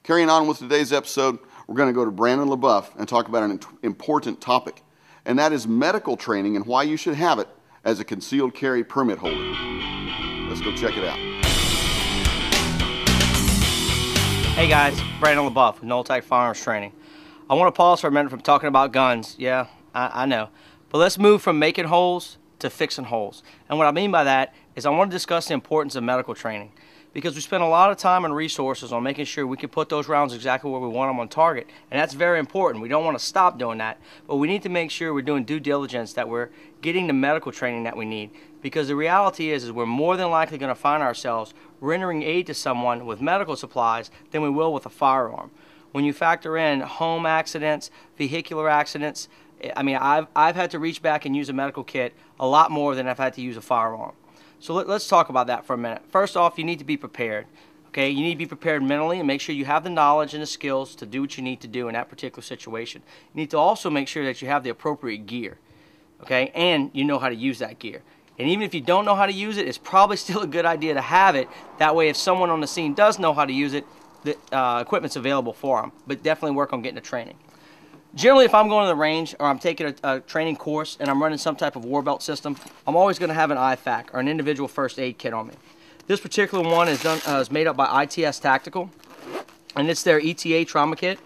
Carrying on with today's episode, we're going to go to Brannon LeBouef and talk about an important topic, and that is medical training and why you should have it as a concealed carry permit holder. Let's go check it out. Hey guys, Brannon LeBouef with NOLATAC Firearms Training. I want to pause for a minute from talking about guns. Yeah, I know. But let's move from making holes to fixing holes. And what I mean by that is I want to discuss the importance of medical training, because we spend a lot of time and resources on making sure we can put those rounds exactly where we want them on target. And that's very important. We don't want to stop doing that, but we need to make sure we're doing due diligence, that we're getting the medical training that we need. Because the reality is we're more than likely going to find ourselves rendering aid to someone with medical supplies than we will with a firearm. When you factor in home accidents, vehicular accidents, I mean, I've had to reach back and use a medical kit a lot more than I've had to use a firearm. So let's talk about that for a minute. First off, you need to be prepared. Okay, you need to be prepared mentally and make sure you have the knowledge and the skills to do what you need to do in that particular situation. You need to also make sure that you have the appropriate gear, okay, and you know how to use that gear. And even if you don't know how to use it, it's probably still a good idea to have it. That way, if someone on the scene does know how to use it, the equipment's available for them. But definitely work on getting the training. Generally, if I'm going to the range or I'm taking a training course and I'm running some type of war belt system, I'm always going to have an IFAC, or an individual first aid kit, on me. This particular one is made up by ITS Tactical, and it's their ETA trauma kit.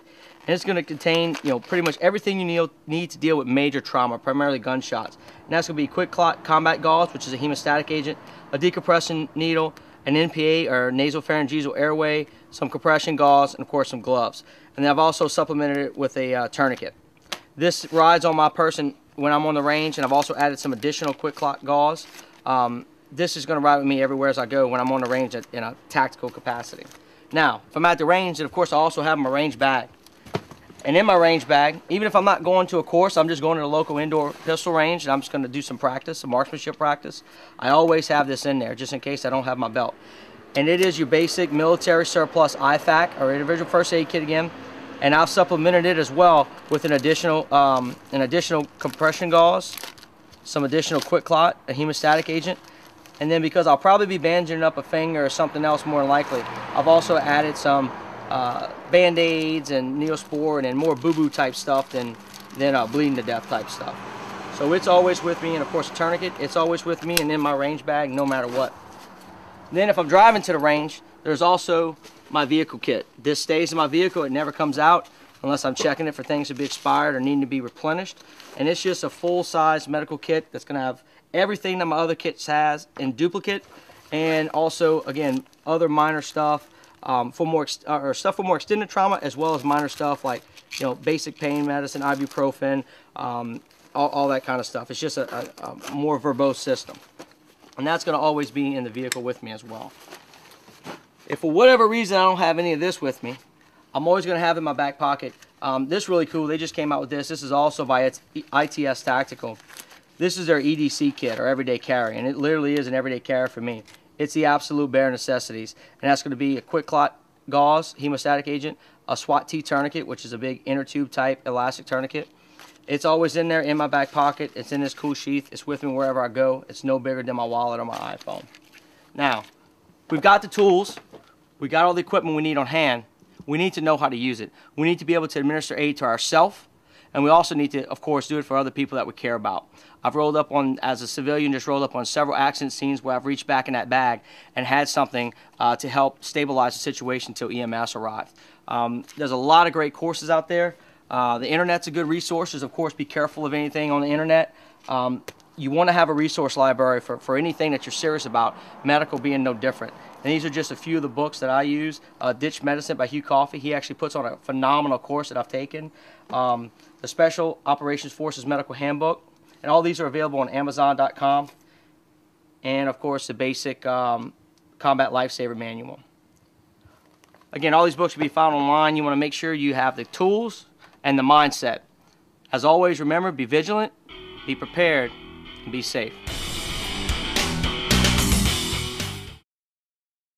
And it's going to contain, pretty much everything you need to deal with major trauma, primarily gunshots. And that's going to be quick clot combat gauze, which is a hemostatic agent, a decompression needle, an NPA, or nasopharyngeal airway, some compression gauze, and of course some gloves. And then I've also supplemented it with a tourniquet. This rides on my person when I'm on the range, and I've also added some additional quick clot gauze. This is going to ride with me everywhere as I go when I'm on the range in a tactical capacity. Now, if I'm at the range, then of course I also have my range bag. And in my range bag, even if I'm not going to a course, I'm just going to the local indoor pistol range and I'm just going to do some practice, some marksmanship practice, I always have this in there just in case I don't have my belt. And it is your basic military surplus IFAC, or individual first aid kit again. And I've supplemented it as well with an additional compression gauze, some additional quick clot, a hemostatic agent. And then because I'll probably be bandaging up a finger or something else more than likely, I've also added some Band-Aids and Neosporin and more boo-boo type stuff than bleeding to death type stuff. So it's always with me, and of course a tourniquet, it's always with me and in my range bag no matter what. Then if I'm driving to the range, there's also my vehicle kit. This stays in my vehicle, it never comes out unless I'm checking it for things to be expired or needing to be replenished. And it's just a full-size medical kit that's going to have everything that my other kits has in duplicate, and also, again, other minor stuff for more extended trauma, as well as minor stuff like basic pain medicine, ibuprofen, all that kind of stuff. It's just a more verbose system, and that's going to always be in the vehicle with me as well. If for whatever reason I don't have any of this with me, I'm always going to have in my back pocket. This is really cool. They just came out with this. This is also by ITS Tactical. This is their EDC kit, or everyday carry, and it literally is an everyday carry for me. It's the absolute bare necessities, and that's going to be a quick clot gauze, hemostatic agent, a SWAT T tourniquet, which is a big inner tube type elastic tourniquet. It's always in there in my back pocket. It's in this cool sheath. It's with me wherever I go. It's no bigger than my wallet or my iPhone. Now, we've got the tools. We got all the equipment we need on hand. We need to know how to use it. We need to be able to administer aid to ourselves, and we also need to, of course, do it for other people that we care about. I've rolled up on, as a civilian, just rolled up on several accident scenes where I've reached back in that bag and had something to help stabilize the situation until EMS arrived. There's a lot of great courses out there. The internet's a good resource. Of course, be careful of anything on the internet. You want to have a resource library for anything that you're serious about, medical being no different. And these are just a few of the books that I use. Ditch Medicine by Hugh Coffey. He actually puts on a phenomenal course that I've taken. The Special Operations Forces Medical Handbook. And all these are available on Amazon.com. And, of course, the basic Combat Lifesaver Manual. Again, all these books will be found online. You want to make sure you have the tools and the mindset. As always, remember, be vigilant, be prepared, and be safe.